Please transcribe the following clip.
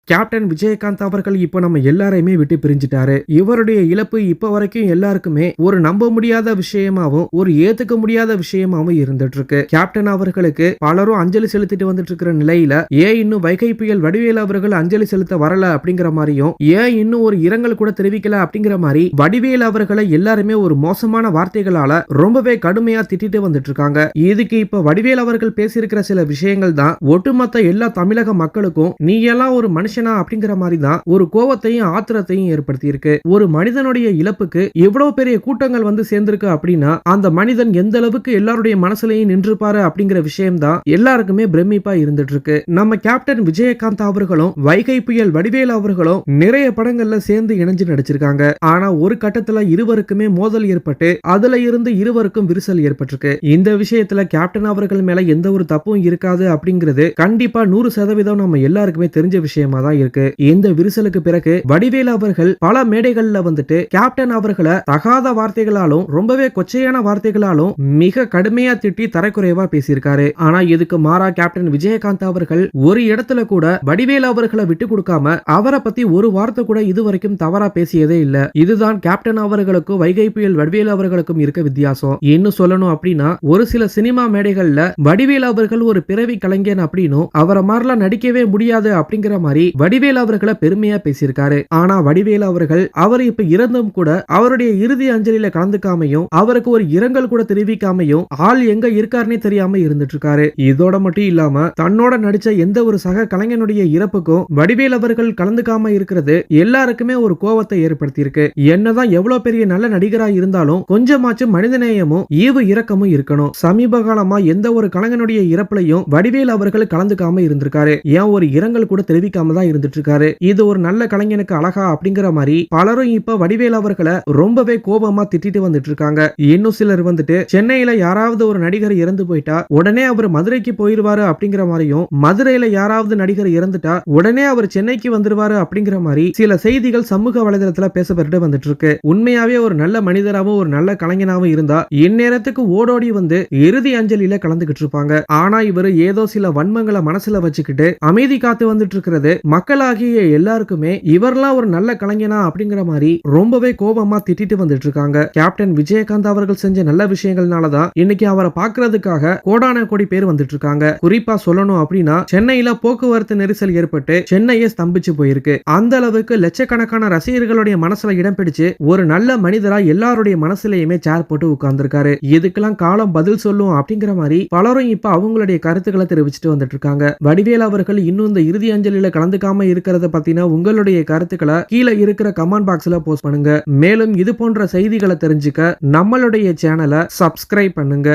Captain Vijayakanth அவர்கள் இப்ப நம்ம எல்லாரையுமே விட்டு பிரிஞ்சிட்டாரு. இவருடைய இழப்பு இப்ப வரைக்கும் எல்லாருக்குமே ஒரு நம்ப முடியாத விஷயமாவும் ஒரு ஏத்துக்க முடியாத விஷயமாவும் இருந்துட்டு இருக்கு. கேப்டன் அவர்களுக்கு பலரும் அஞ்சலி செலுத்திட்டு வந்துட்டு இருக்கிற நிலையில ஏன் இன்னும் வைகை புயல் வடிவேலு அவர்கள் அஞ்சலி செலுத்த வரல அப்படிங்கிற மாதிரியும் ஏன் இன்னும் ஒரு இரங்கல் கூட தெரிவிக்கல அப்படிங்கிற மாதிரி வடிவேலு அவர்களை எல்லாருமே ஒரு மோசமான வார்த்தைகளால ரொம்பவே கடுமையா திட்டிட்டு வந்துட்டு இருக்காங்க. இதுக்கு இப்ப வடிவேலு அவர்கள் பேசியிருக்கிற சில விஷயங்கள் தான் ஒட்டுமொத்த எல்லா தமிழக மக்களுக்கும் நீ எல்லாம் ஒரு மனுஷனா அப்படிங்கிற மாதிரி தான் ஒரு கோவத்தையும் ஆத்திரத்தையும் ஏற்படுத்தி இருக்கு. ஒரு மனிதனுடைய இழப்புக்கு எவ்வளவு பெரிய கூட்டங்கள் வந்து சேர்ந்திருக்கு அப்படின்னா அந்த மனிதன் எந்த அளவுக்கு எல்லாருடைய மனசுலையும் நின்றுப்பாரு அப்படிங்கிற விஷயம் தான் எல்லாருக்குமே பிரமிப்பா இருந்துட்டு இருக்கு. நம்ம கேப்டன் விஜயகாந்த் அவர்களும் வைகை புயல் வடிவேலு அவர்களும் நிறைய படங்கள்ல சேர்ந்து இணைஞ்சு நடிச்சிருக்காங்க. ஆனா ஒரு கட்டத்துல இருவருக்குமே மோதல் ஏற்பட்டு அதுல இருந்து இருவருக்கும் விரிசல் ஏற்பட்டிருக்கு. இந்த விஷயத்துல கேப்டன் அவர்கள் மேல எந்த ஒரு தப்பும் இருக்காது அப்படிங்கிறது கண்டிப்பா 100% நம்ம எல்லாருக்குமே தெரிஞ்ச விஷயமா தான் இருக்கு. இந்த விரிசலுக்கு பிறகு வடிவேலு அவர்கள் பல மேடைகள்ல வந்துட்டு கேப்டன் அவர்களை தகாத வார்த்தைகளாலும் ரொம்பவே கொச்சையான வார்த்தைகளாலும் மிக கடுமையா திட்டி தரக்குறைவா பேசியிருக்காரு. ஆனா இதுக்கு மாறா கேப்டன் விஜயகாந்த் அவர்கள் ஒரு இடத்துல கூட வடிவேலு அவர்களை விட்டு கொடுக்காம அவரை பத்தி ஒரு வார்த்தை கூட இதுவரைக்கும் தவறா பேசியதே இல்ல. இதுதான் கேப்டன் அவர்களுக்கும் வைகை புயல் வடிவேலு அவர்களுக்கும் இருக்க வித்தியாசம். இன்னும் சொல்லணும் அப்படின்னா ஒரு சில சினிமா மேடைகள்ல வடிவேலு அவர்கள் ஒரு பிறவி கலைஞன் அப்படின்னும் அவரை மாதிரிலாம் நடிக்கவே முடியாது அப்படிங்கிற மாதிரி வடிவேலு அவர்களை பெருமையா பேசியிருக்காரு. ஆனா வடிவேலு அவர்கள் அவர் இப்ப இறந்தும் கூட அவருடைய இறுதி அஞ்சலியில கலந்துக்காமையும் அவருக்கு ஒரு இரங்கல் கூட தெரிவிக்காமையும் ஆள் எங்க இருக்காருன்னே தெரியாம இருந்துட்டு இருக்காரு. இதோட மட்டும் இல்லாம தன்னோட நடிச்ச எந்த ஒரு சக கலைஞனுடைய இறப்புக்கும் வடிவேலு அவர்கள் கலந்துக்காம இருக்கிறது எல்லாருக்குமே ஒரு கோவத்தை ஏற்படுத்தி இருக்கு. என்னதான் எவ்வளவு பெரிய நல்ல நடிகரா இருந்தாலும் கொஞ்சமாச்சும் மனிதநேயமும் ஈவு இரக்கமும் இருக்கணும். சமீப காலமா எந்த ஒரு கலைஞனுடைய இறப்புலையும் வடிவேலு அவர்கள் கலந்துக்காம இருந்திருக்காரு. ஏன் ஒரு இரங்கல் கூட தெரிவிக்காம தான் இருந்துட்டு இருக்காரு. இது ஒரு நல்ல கலைஞனுக்கு அழகா அப்படிங்கிற மாதிரி பலரும் இப்ப வடிவேலு அவர்களை ரொம்பவே கோபமா திட்டிட்டு வந்துட்டு இருக்காங்க. இன்னும் சிலர் வந்துட்டு சென்னையில யாராவது ஒரு நடிகர் இறந்து போயிட்டா உடனே அவர் மதுரைக்கு போயிருவாரு அப்படிங்கிற மாதிரியும் மதுரையில யாராவது நடிகர் இறந்துட்டா உடனே அவர் சென்னைக்கு வந்துருவாரு அப்படிங்கிற மாதிரி சில செய்திகள் சமூக வலைதளத்துல பேசப்பட்டு வந்துட்டு இருக்கு. உண்மையாவே ஒரு நல்ல மனிதராகவும் ஒரு நல்ல கலைஞனாகவும் இருந்தா இந்நேரத்துக்கு ஓடோடி வந்து இறுதி அஞ்சலியில கலந்துகிட்டு இருப்பாங்க. ஆனா இவர் ஏதோ சில வன்மங்களை மனசுல வச்சுக்கிட்டு அமைதி காத்து வந்துட்டு இருக்கிறது மக்களாகிய எல்லாருக்குமே இவரெல்லாம் ஒரு நல்ல கலைஞனா அப்படிங்கிற மாதிரி ரொம்பவே கோபமா திட்டிட்டு வந்துட்டு இருக்காங்க. கேப்டன் விஜயகாந்த் அவர்கள் செஞ்ச நல்ல விஷயங்கள்னாலதான் இன்னைக்கு அவரை பார்க்கறதுக்காக கோடான கோடி பேர் வந்துட்டு இருக்காங்க. குறிப்பா சொல்லணும் அப்படின்னா சென்னையில போக்குவரத்து நெரிசல் ஏற்பட்டு சென்னையே ஸ்தம்பிச்சு போயிருக்கு. அந்த அளவுக்கு லட்சக்கணக்கான ரசிகர்களுடைய மனசுல இடம் பிடிச்சு ஒரு நல்ல மனிதரா எல்லாருடைய மனசுலயுமே சேர் போட்டு உட்கார்ந்திருக்காரு. இதுக்கெல்லாம் காலம் பதில் சொல்லும் அப்படிங்கிற மாதிரி பலரும் இப்ப அவங்களுடைய கருத்துக்களை தெரிவிச்சுட்டு வந்துட்டு இருக்காங்க. வடிவேலு அவர்கள் இன்னும் இந்த இறுதி அஞ்சலியில கலந்துக்காம இருக்கிறத பத்தின உங்களுடைய கருத்துக்களை கீழே இருக்கிற கமெண்ட் பாக்ஸ்ல போஸ்ட் பண்ணுங்க. மேலும் இது போன்ற செய்திகளை தெரிஞ்சுக்க நம்மளுடைய சேனலை சப்ஸ்கிரைப் பண்ணுங்க.